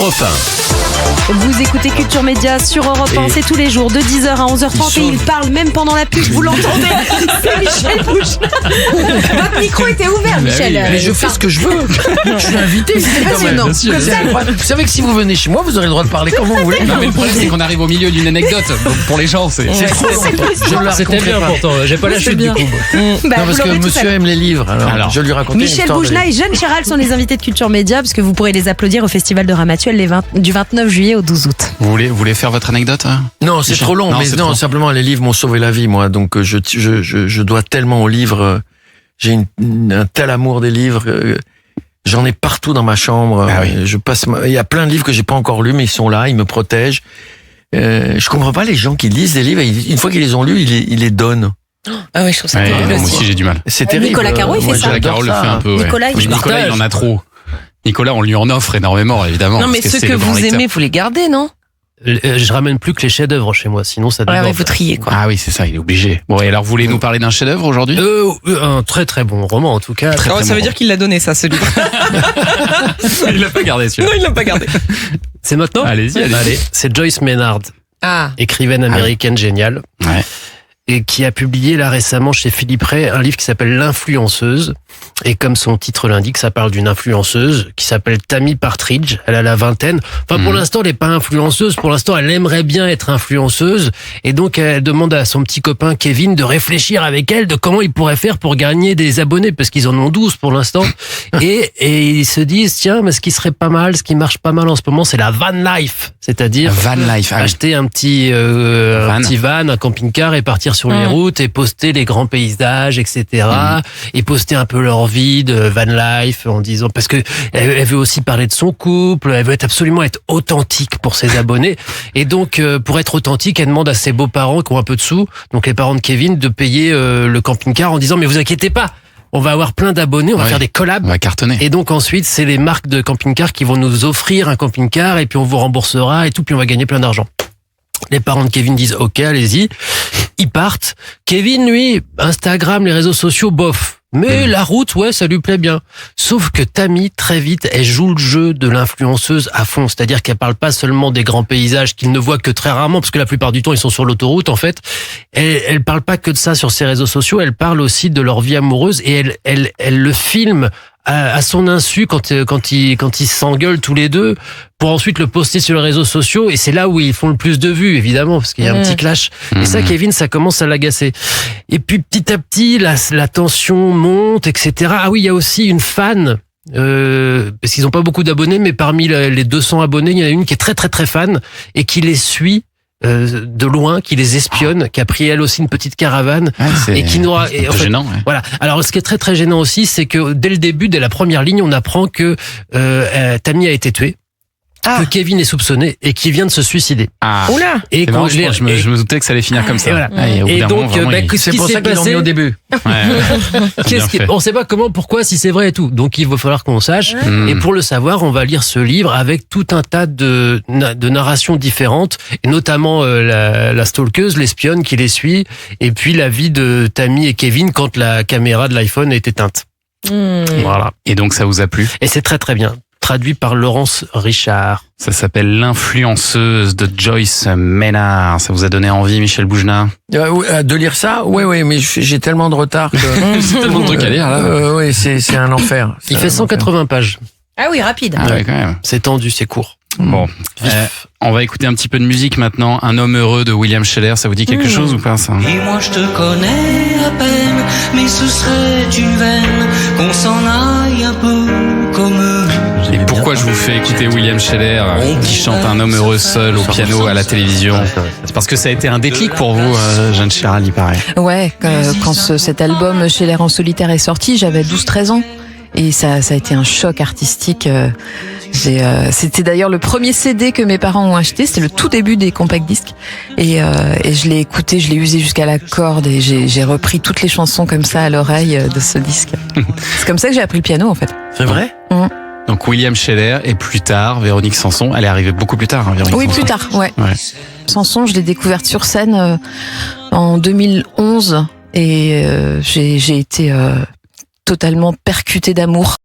Europe 1. Vous écoutez Culture Média sur Europe 1, c'est tous les jours de 10h à 11h30 et il parle même pendant la pub, vous l'entendez. C'est Michel Bougelin. Votre micro était ouvert, Michel. Mais je fais ce que je veux. Je suis invité. C'est passionnant. Vous savez que si vous venez chez moi, vous aurez le droit de parler comme vous voulez. Non, mais le problème, c'est qu'on arrive au milieu d'une anecdote. Donc pour les gens, c'est trop long. C'était bien pourtant, j'ai pas la chute du coup. Bah, Non, parce que monsieur aime les livres. Alors je lui raconte Michel Bougelin et Jeanne Chéral sont les invités de Culture Média parce que vous pourrez les applaudir au Festival de Ramatuelle du 29 juillet au 12 août. Vous voulez faire votre anecdote Non, c'est trop long. Mais non, simplement les livres m'ont sauvé la vie, moi. Donc je dois tellement aux livres. J'ai un tel amour des livres. J'en ai partout dans ma chambre. Ah oui. Il y a plein de livres que j'ai pas encore lus, mais ils sont là, ils me protègent. Je comprends pas les gens qui lisent des livres. Une fois qu'ils les ont lus, ils les donnent. Ah oui, je trouve ça terrible moi aussi. aussi, j'ai du mal. C'est terrible. Nicolas Caro, il fait ça. Nicolas Caro le fait un peu. Nicolas, il Nicolas, il en a trop. Nicolas, on lui en offre énormément, évidemment. Non, mais ceux que vous aimez, vous les gardez, non? Je ramène plus que les chefs-d'œuvre chez moi, sinon ça Ouais, déborde. vous triez, quoi. Ah oui, c'est ça, il est obligé. Bon, et alors, vous voulez nous parler d'un chef-d'œuvre aujourd'hui? Un très très bon roman en tout cas. Très, très ça bon. veut dire qu'il l'a donné, ça, ce livre. Il l'a pas gardé, celui-là. Non, il l'a pas gardé. C'est maintenant. Allez-y. Allez, c'est Joyce Maynard, Ah. écrivaine américaine géniale, Ouais. et qui a publié là récemment chez Philippe Ray un livre qui s'appelle L'influenceuse. Et comme son titre l'indique, ça parle d'une influenceuse qui s'appelle Tammy Partridge. Elle a la vingtaine. Enfin, pour l'instant, elle n'est pas influenceuse. Pour l'instant, elle aimerait bien être influenceuse. Et donc, elle demande à son petit copain Kevin de réfléchir avec elle de comment il pourrait faire pour gagner des abonnés, parce qu'ils en ont 12 pour l'instant. Et ils se disent, tiens, mais ce qui serait pas mal, ce qui marche pas mal en ce moment, c'est la van life. C'est-à-dire Van life. Ah oui. acheter un petit van, un camping-car et partir sur les routes et poster les grands paysages, etc. Et poster un peu leur vie de van life en disant, parce que elle veut aussi parler de son couple, elle veut absolument être authentique pour ses abonnés. Et donc, pour être authentique, elle demande à ses beaux-parents qui ont un peu de sous, donc les parents de Kevin, de payer le camping-car en disant, mais vous inquiétez pas, on va avoir plein d'abonnés, on va faire des collabs. On va cartonner. Et donc ensuite, c'est les marques de camping-car qui vont nous offrir un camping-car et puis on vous remboursera et tout, puis on va gagner plein d'argent. Les parents de Kevin disent OK, allez-y. Ils partent. Kevin, lui, Instagram, les réseaux sociaux, bof. Mais la route, ouais, ça lui plaît bien. Sauf que Tammy, très vite, elle joue le jeu de l'influenceuse à fond. C'est-à-dire qu'elle parle pas seulement des grands paysages qu'il ne voit que très rarement, parce que la plupart du temps, ils sont sur l'autoroute, en fait. Elle parle pas que de ça sur ses réseaux sociaux, elle parle aussi de leur vie amoureuse et elle le filme à son insu quand ils s'engueulent tous les deux pour ensuite le poster sur les réseaux sociaux, et c'est là où ils font le plus de vues, évidemment, parce qu'il y a un petit clash. Et ça, Kevin, ça commence à l'agacer. Et puis petit à petit, la tension monte, etc. Ah oui, il y a aussi une fan, parce qu'ils n'ont pas beaucoup d'abonnés, mais parmi les 200 abonnés, il y en a une qui est très très très fan et qui les suit de loin, qui les espionne, qui a pris elle aussi une petite caravane, et qui nous en fait, gênant. Ouais. Voilà. Alors, ce qui est très très gênant aussi, c'est que dès le début, dès la première ligne, on apprend que Tammy a été tuée, que Kevin est soupçonné et qu'il vient de se suider. Ah. Oula. Et C'est marrant, je me doutais que ça allait finir comme ça. Et voilà. Ah, et au bout Et d'un donc, moment, vraiment, qu'est-ce C'est qui pour s'est ça qu'ils l'ont passé mis au début. On sait pas comment, pourquoi, si c'est vrai et tout. Donc il va falloir qu'on sache. Et pour le savoir, on va lire ce livre avec tout un tas de narrations différentes, et notamment la stalkeuse, l'espionne qui les suit, et puis la vie de Tammy et Kevin quand la caméra de l'iPhone est éteinte. Voilà. Et donc, ça vous a plu? Et c'est très très bien. Traduit par Laurence Richard. Ça s'appelle L'influenceuse de Joyce Maynard. Ça vous a donné envie, Michel Bougelin? De lire ça? Oui, mais j'ai tellement de retard que... C'est tellement de trucs à lire, là. Oui, c'est un enfer. Il fait 180 pages. Ah oui, rapide. Ah ouais, quand même. C'est tendu, c'est court. Bon, on va écouter un petit peu de musique maintenant. Un homme heureux de William Scheller. Ça vous dit quelque chose ou pas, ça? Et moi je te connais à peine, mais ce serait une veine qu'on s'en aille un peu comme eux. Et pourquoi je vous fais écouter William Scheller qui chante Un homme heureux seul au piano à la télévision? C'est parce que ça a été un déclic pour vous, Jeanne Chéral, il paraît. Ouais, quand cet album Scheller en solitaire est sorti, j'avais 12-13 ans. Et ça a été un choc artistique. C'était d'ailleurs le premier CD que mes parents ont acheté. C'était le tout début des compact disques. Et je l'ai écouté, je l'ai usé jusqu'à la corde. Et j'ai repris toutes les chansons comme ça à l'oreille de ce disque. C'est comme ça que j'ai appris le piano, en fait. C'est vrai? Donc William Scheller et plus tard Véronique Sanson. Elle est arrivée beaucoup plus tard, hein, Véronique Oui, Sanson. plus tard, ouais. Sanson, je l'ai découverte sur scène en 2011. Et j'ai été totalement percutée d'amour.